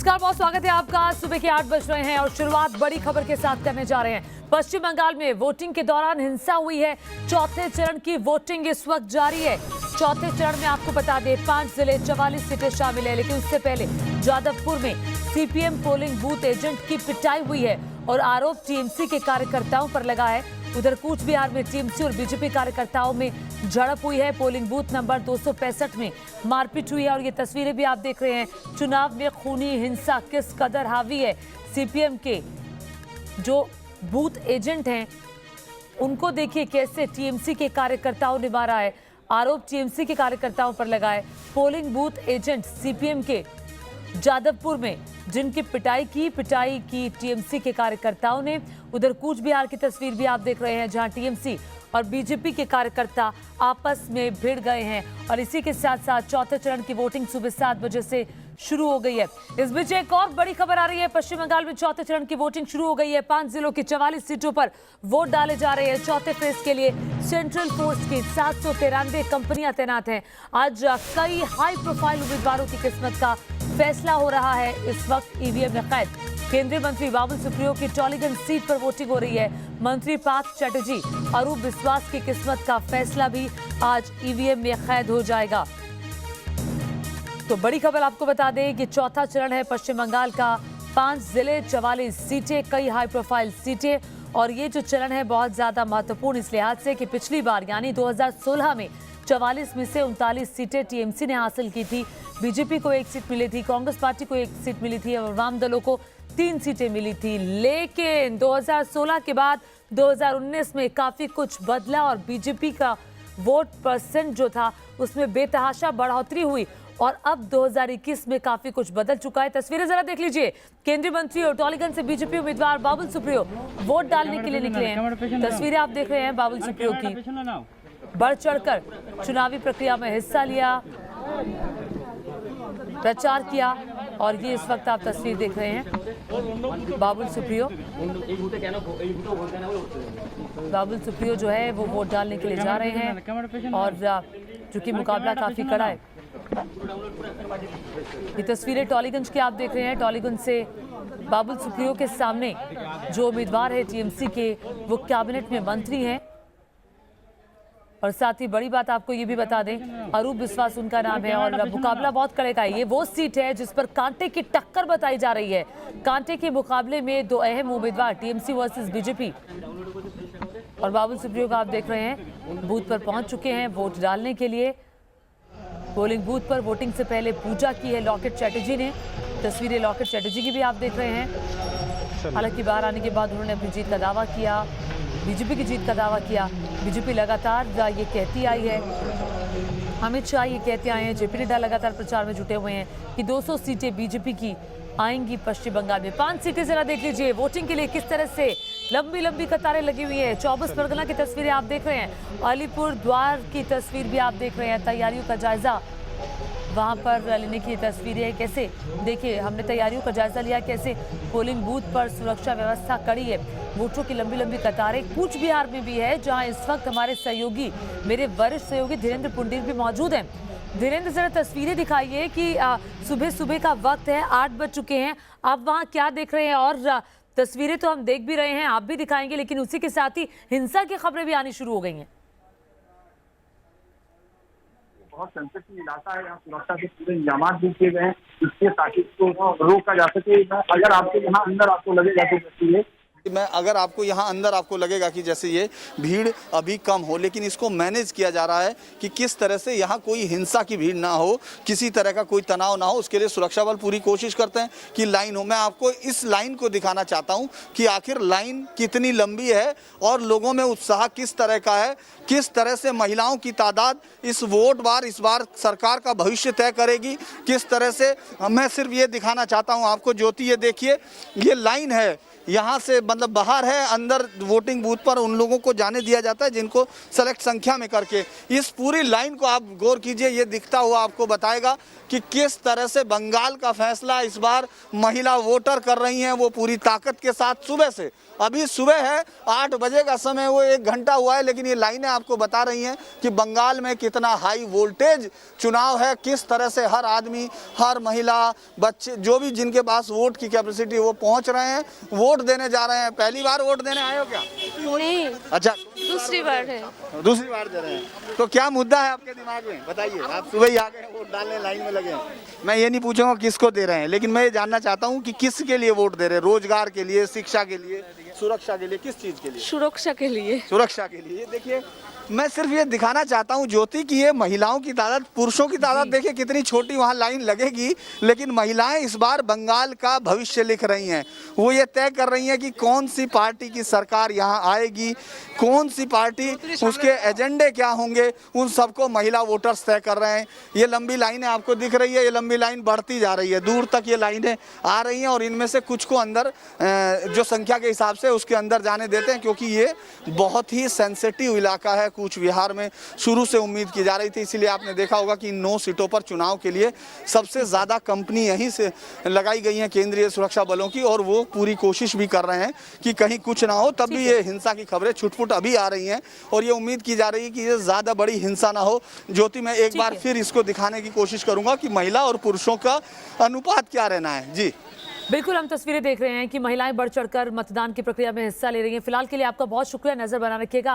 नमस्कार, बहुत स्वागत है आपका। सुबह के 8 बज रहे हैं और शुरुआत बड़ी खबर के साथ करने जा रहे हैं। पश्चिम बंगाल में वोटिंग के दौरान हिंसा हुई है। चौथे चरण की वोटिंग इस वक्त जारी है। चौथे चरण में आपको बता दें 5 जिले 44 सीटें शामिल है, लेकिन उससे पहले जादवपुर में सीपीएम पोलिंग बूथ एजेंट की पिटाई हुई है और आरोप टीएमसी के कार्यकर्ताओं पर लगा है। उधर कूच बिहार में टीएमसी और बीजेपी कार्यकर्ताओं में झड़प हुई है। पोलिंग बूथ नंबर 265 में मारपीट हुई है और ये तस्वीरें भी आप देख रहे हैं। चुनाव में खूनी हिंसा किस कदर हावी है। सीपीएम के जो बूथ एजेंट हैं उनको देखिए कैसे टीएमसी के कार्यकर्ताओं ने मारा है। आरोप टीएमसी के कार्यकर्ताओं पर लगा है। पोलिंग बूथ एजेंट सीपीएम के जादवपुर में जिनकी पिटाई की टीएमसी के कार्यकर्ताओं ने। उधर कूच बिहार की तस्वीर भी आप देख रहे हैं जहां टीएमसी और बीजेपी के कार्यकर्ता आपस में भिड़ गए हैं और इसी के साथ साथ चौथे चरण की वोटिंग सुबह 7 बजे से शुरू हो गई है। इस बीच एक और बड़ी खबर आ रही है। पश्चिम बंगाल में चौथे चरण की वोटिंग शुरू हो गई है। 5 जिलों की 44 सीटों पर वोट डाले जा रहे हैं। चौथे फेज के लिए सेंट्रल फोर्स की 793 कंपनियां तैनात हैं। आज कई हाई प्रोफाइल उम्मीदवारों की किस्मत का फैसला हो रहा है। इस वक्त ईवीएम में कैद केंद्रीय मंत्री बाबुल सुप्रियो की टॉलीगंज सीट पर वोटिंग हो रही है। मंत्री पार्थ चैटर्जी अरूप विश्वास की किस्मत का फैसला भी आज ईवीएम में कैद हो जाएगा। तो बड़ी खबर आपको बता दें कि चौथा चरण है पश्चिम बंगाल का। 5 जिले 44 सीटें, कई हाई प्रोफाइल सीटें और ये जो चरण है बहुत ज्यादा महत्वपूर्ण इस लिहाज से कि पिछली बार यानी 2016 में 44 में से 39 सीटें टीएमसी ने हासिल की थी। बीजेपी को 1 सीट मिली थी, कांग्रेस पार्टी को 1 सीट मिली थी और वाम दलों को 3 सीटें मिली थी। लेकिन 2016 के बाद 2019 में काफी कुछ बदला और बीजेपी का वोट परसेंट जो था उसमें बेतहाशा बढ़ोतरी हुई और अब 2021 में काफी कुछ बदल चुका है। तस्वीरें जरा देख लीजिए। केंद्रीय मंत्री और टॉलीगंज से बीजेपी उम्मीदवार बाबुल सुप्रियो वोट डालने के लिए निकले हैं। तस्वीरें आप देख रहे हैं बाबुल सुप्रियो की। बढ़ चढ़कर चुनावी प्रक्रिया में हिस्सा लिया, प्रचार किया और ये इस वक्त आप तस्वीर देख रहे हैं। बाबुल सुप्रियो जो है वो वोट डालने के लिए जा रहे हैं और चूंकि मुकाबला काफी कड़ा है। ये तस्वीरें टॉलीगंज की आप देख रहे हैं। टॉलीगंज से बाबुल सुप्रियो के सामने जो उम्मीदवार है टीएमसी के वो कैबिनेट में मंत्री हैं और साथ ही बड़ी बात आपको ये भी बता दें अरूप विश्वास उनका नाम है और मुकाबला बहुत कड़े का है। ये वो सीट है जिस पर कांटे की टक्कर बताई जा रही है। कांटे के मुकाबले में 2 अहम उम्मीदवार टीएमसी वर्सेस बीजेपी और बाबुल सुप्रियो का आप देख रहे हैं बूथ पर पहुंच चुके हैं वोट डालने के लिए। पोलिंग बूथ पर वोटिंग से पहले पूजा की है लॉकेट चैटर्जी ने। तस्वीरें लॉकेट चैटर्जी की भी आप देख रहे हैं। हालांकि बाहर आने के बाद उन्होंने अपनी जीत का दावा किया, बीजेपी की जीत का दावा किया। बीजेपी लगातार ये कहती आई है, अमित शाह ये कहते आए हैं, जेपी नड्डा लगातार प्रचार में जुटे हुए हैं कि 200 सीटें बीजेपी की आएंगी पश्चिम बंगाल में। 5 सीटें जरा देख लीजिए वोटिंग के लिए किस तरह से लंबी लंबी कतारें लगी हुई है। 24 परगना की तस्वीरें आप देख रहे हैं। अलीपुर द्वार की तस्वीर भी आप देख रहे हैं। तैयारियों का जायजा वहां पर लेने की तस्वीरें कैसे देखिए, हमने तैयारियों का जायजा लिया कैसे पोलिंग बूथ पर सुरक्षा व्यवस्था कड़ी है। वोटरों की लंबी लंबी कतारें कूच बिहार में भी है जहां इस वक्त हमारे सहयोगी, मेरे वरिष्ठ सहयोगी धीरेन्द्र पुंडीर भी मौजूद हैं। धीरेन्द्र जरा तस्वीरें दिखाइए कि सुबह सुबह का वक्त है, 8 बज चुके हैं, आप वहाँ क्या देख रहे हैं? और तस्वीरें तो हम देख भी रहे हैं, आप भी दिखाएंगे, लेकिन उसी के साथ ही हिंसा की खबरें भी आनी शुरू हो गई हैं। बहुत सेंसिटिव इलाका है, यहाँ सुरक्षा के पूरे इंतजाम भी किए गए हैं इसके ताकि इसको रोका जा सके। अगर आपको यहाँ अंदर आपको लगेगा तो अगर आपको यहाँ अंदर आपको लगेगा कि जैसे ये भीड़ अभी कम हो, लेकिन इसको मैनेज किया जा रहा है कि किस तरह से यहाँ कोई हिंसा की भीड़ ना हो, किसी तरह का कोई तनाव ना हो। उसके लिए सुरक्षा बल पूरी कोशिश करते हैं कि लाइन हो। मैं आपको इस लाइन को दिखाना चाहता हूँ कि आखिर लाइन कितनी लंबी है और लोगों में उत्साह किस तरह का है, किस तरह से महिलाओं की तादाद इस इस बार सरकार का भविष्य तय करेगी, किस तरह से। मैं सिर्फ ये दिखाना चाहता हूँ आपको, ज्योति ये देखिए, ये लाइन है, यहाँ से मतलब बाहर है, अंदर वोटिंग बूथ पर उन लोगों को जाने दिया जाता है जिनको सेलेक्ट संख्या में करके। इस पूरी लाइन को आप गौर कीजिए, ये दिखता हुआ आपको बताएगा कि किस तरह से बंगाल का फैसला इस बार महिला वोटर कर रही हैं, वो पूरी ताकत के साथ। सुबह से, अभी सुबह है, 8 बजे का समय, वो 1 घंटा हुआ है, लेकिन ये लाइनें आपको बता रही हैं कि बंगाल में कितना हाई वोल्टेज चुनाव है, किस तरह से हर आदमी, हर महिला, बच्चे, जो भी जिनके पास वोट की कैपेसिटी, वो पहुंच रहे हैं, वोट देने जा रहे हैं। पहली बार वोट देने आए हो क्या? नहीं, अच्छा, दूसरी बार है। दूसरी बार दे रहे हैं। तो क्या मुद्दा है आपके दिमाग में, बताइए। आप सुबह ही आ गए वोट डालने, लाइन में लगे हैं। मैं ये नहीं पूछूंगा किसको दे रहे हैं, लेकिन मैं ये जानना चाहता हूँ कि किसके लिए वोट दे रहे हैं? रोजगार के लिए, शिक्षा के लिए, सुरक्षा के लिए, किस चीज के लिए? सुरक्षा के लिए। सुरक्षा के लिए। देखिए, मैं सिर्फ ये दिखाना चाहता हूँ ज्योति कि ये महिलाओं की तादाद, पुरुषों की तादाद देखिए कितनी छोटी वहाँ लाइन लगेगी, लेकिन महिलाएं इस बार बंगाल का भविष्य लिख रही हैं। वो ये तय कर रही हैं कि कौन सी पार्टी की सरकार यहाँ आएगी, कौन सी पार्टी, उसके एजेंडे क्या होंगे, उन सबको महिला वोटर्स तय कर रहे हैं। ये लंबी लाइनें आपको दिख रही है, ये लंबी लाइन बढ़ती जा रही है, दूर तक ये लाइनें आ रही हैं, और इनमें से कुछ को अंदर जो संख्या के हिसाब से उसके अंदर जाने देते हैं, क्योंकि ये बहुत ही सेंसिटिव इलाका है। कूच बिहार में शुरू से उम्मीद की जा रही थी, इसीलिए आपने देखा होगा कि 9 सीटों पर चुनाव के लिए सबसे ज़्यादा कंपनी यहीं से लगाई गई हैं, केंद्रीय सुरक्षा बलों की, और वो पूरी कोशिश भी कर रहे हैं कि कहीं कुछ ना हो। तब भी ये हिंसा की खबरें छुटपुट अभी आ रही हैं, और ये उम्मीद की जा रही है कि ये ज़्यादा बड़ी हिंसा ना हो। ज्योति, मैं एक बार फिर इसको दिखाने की कोशिश करूंगा कि महिला और पुरुषों का अनुपात क्या रहना है। जी बिल्कुल, हम तस्वीरें देख रहे हैं कि महिलाएं बढ़ चढ़कर मतदान की प्रक्रिया में हिस्सा ले रही हैं। फिलहाल के लिए आपका बहुत शुक्रिया, नजर बना रखिएगा।